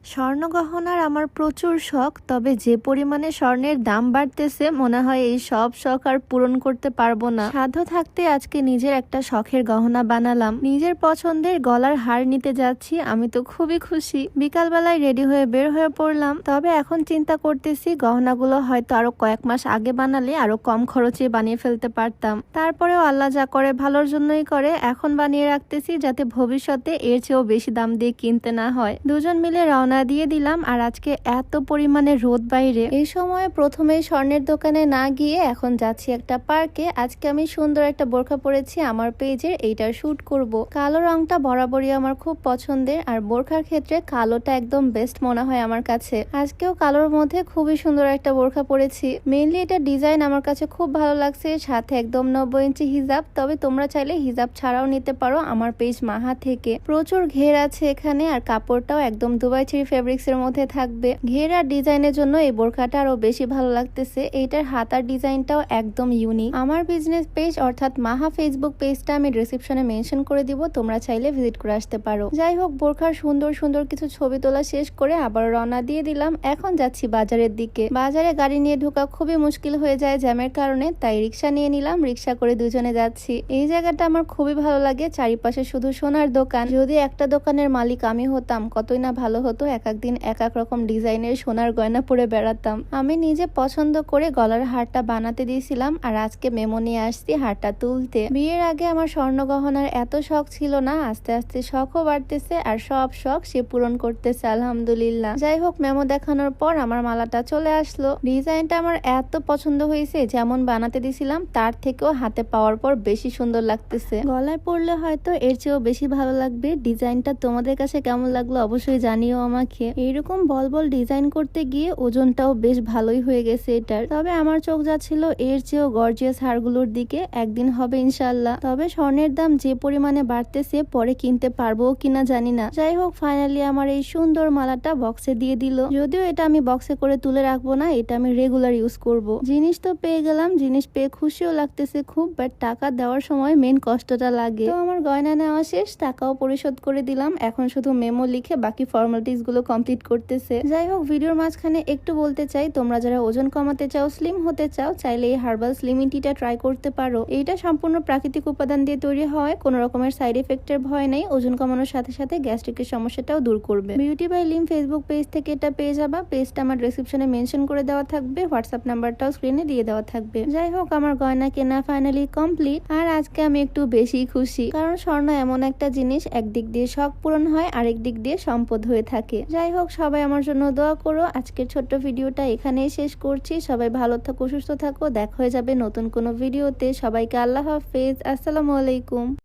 স্বর্ণ গহনার আমার প্রচুর শখ, তবে যে পরিমাণে স্বর্ণের দাম বাড়তেছে মনে হয় এই সব শখ আর পূরণ করতে পারবো না। সাধ্য থাকতে আজকে নিজের একটা শখের গহনা বানালাম। নিজের পছন্দের গলার হার নিতে যাচ্ছি, আমি তো খুবই খুশি। বিকালবেলায় রেডি হয়ে বের হয়ে পড়লাম। তবে এখন চিন্তা করতেছি গহনাগুলো হয়তো আরো কয়েক মাস আগে বানালে আরো কম খরচে বানিয়ে ফেলতে পারতাম। তারপরেও আল্লাহ যা করে ভালোর জন্যই করে, এখন বানিয়ে রাখতেছি যাতে ভবিষ্যতে এর চেয়েও বেশি দাম দিয়ে কিনতে না হয়। দুজন মিলে রওনা দিয়ে দিলাম। আর আজকে এত পরিমাণে রোদ বাইরে, এই সময় প্রথমে স্বর্ণের দোকানে না গিয়ে এখন যাচ্ছি একটা পার্কে। আজকে আমি সুন্দর একটা বোরখা পরেছি, আমার পেজের এইটার শুট করব। কালো রংটা বরাবরই আমার খুব পছন্দের, আর বোরখার ক্ষেত্রে কালোটা একদম বেস্ট মনে হয় আমার কাছে। আজকেও কালোর মধ্যে খুবই সুন্দর একটা বোরখা পরেছি। মেইনলি এটা ডিজাইন আমার কাছে খুব ভালো লাগছে, সাথে একদম 90 ইঞ্চি হিজাব। তবে তোমরা চাইলে হিজাব ছাড়াও নিতে পারো আমার পেজ মাহা থেকে। প্রচুর ঘের আছে এখানে, আর কাপড়টাও একদম দুবাই চেরি ফেব্রিক্স এর মধ্যে থাকবে। ঘের আর ডিজাইনের জন্য এই বোরখাটা আরো বেশি ভালো লাগতেছে। এইটার হাতার ডিজাইনটাও একদম ইউনিক। আমার বিজনেস পেজ অর্থাৎ মাহা ফেসবুক পেজটা আমি ডেসক্রিপশনে মেনশন করে দিব, তোমরা চাইলে ভিজিট করে আসতে পারো। যাই হোক, বোরখার সুন্দর সুন্দর কিছু ছবি তোলা শেষ করে আবার রওনা দিয়ে দিলাম। এখন যাচ্ছি বাজারের দিকে। বাজারে গাড়ি নিয়ে ঢোকা খুবই মুশকিল হয়ে যায় জ্যামের কারণে, তাই রিক্সা নিয়ে নিলাম। রিক্সা করে দুজনে যাচ্ছি। এই জায়গাটা আমার খুবই ভালো লাগে, চারিপাশে শুধু সোনার দোকান। যদি একটা দোকানের মালিক আমি হতাম কতই না ভালো হতো। এক একদিন এক এক রকম ডিজাইনের সোনার গয়না পরে বেড়াতাম। আমি নিজে পছন্দ করে গলার হারটা বানাতে দিয়েছিলাম, আর আজকে মেমো নিয়ে আসছি হারটা তুলতে। বিয়ের আগে আমার স্বর্ণ গহনার এত শখ ছিল না, আস্তে আস্তে শখও বাড়তেছে, আর সব শখ সে পূরণ করতেছে আলহামদুলিল্লাহ। যাই হোক, মেমো দেখানোর পর আমার মালাটা চলে আসলো। ডিজাইনটা আমার এত পছন্দ হয়েছে, যেমন বানাতে দিছিলাম তার থেকেও হাতে পাওয়ার পর বেশি সুন্দর লাগতেছে। গলায় পরলে হয়তো এর চেয়েও বেশি ভালো লাগবে। ডিজাইনটা তোমাদের কাছে কেমন লাগলো অবশ্যই জানিও আমাকে। এইরকম বল বল ডিজাইন করতে গিয়ে ওজনটাও বেশ ভালোই হয়ে গেছে এটার। তবে আমার চোখ যাচ্ছিল এর চেয়েও গর্জিয়াস হারগুলোর দিকে, একদিন হবে ইনশাল্লাহ। তবে স্বর্ণের দাম যে পরিমাণে বাড়তেছে পরে কিনতে পারবো কিনা জানি না। যাই হোক, ফাইনালি আমার এই সুন্দর মালাটা বক্সে দিয়ে দিল। যদিও এটা আমি বক্সে করে তুলে রাখবো না, এটা আমি রেগুলার ইউজ করব। জিনিস তো পেয়ে গেলাম, জিনিস পেয়ে খুশিও লাগতেছে খুব, বাট টাকা দেওয়ার সময় মেন কষ্টটা লাগে। তো আমার গয়না নেওয়া শেষ, টাকাও পরিশোধ করে দিলাম। এখন শুধু মেমো লিখে বাকি ফর্মালিটিস গুলো কমপ্লিট করতেছে। যাই হোক, ভিডিওর মাঝখানে একটু বলতে চাই, তোমরা যারা ওজন কমাতে চাও, স্লিম হতে চাও, চাইলে এই হার্বাল স্লিমিং টিটা ট্রাই করতে পারো। এইটা সম্পূর্ণ প্রাকৃতিক উপাদান দিয়ে তৈরি হয়, কোনো রকমের সাইড এফেক্টের ভয় নেই। ওজন কমানোর সাথে সাথে গ্যাস্ট্রিকের সমস্যাটাও দূর করবে। Beauty by Lim Facebook page থেকে এটা পেয়ে যাবা। পেজটা আমার ডেসক্রিপশনে মেনশন করে দেওয়া থাকবে, হোয়াটসঅ্যাপ নাম্বারটাও স্ক্রিনে দিয়ে দেওয়া থাকবে। যাই হোক, আমার গয়না কেনা ফাইনালি কমপ্লিট। আর আজকে আমি একটু বেশি খুশি, কারণ স্বর্ণ এমন একটা জিনিস, একদিক দিয়ে শখ পূরণ হয়, আরেক দিক দিয়ে সম্পদ হয়ে থাকে। যাই হোক, সবাই আমার জন্য দোয়া করো। আজকের ছোট্ট ভিডিওটা এখানেই শেষ করছি। সবাই ভালো থাকো, সুস্থ থাকো। দেখা হয়ে যাবে নতুন কোনো ভিডিওতে। সবাইকে আল্লাহ হাফেজ, আসসালামু আলাইকুম।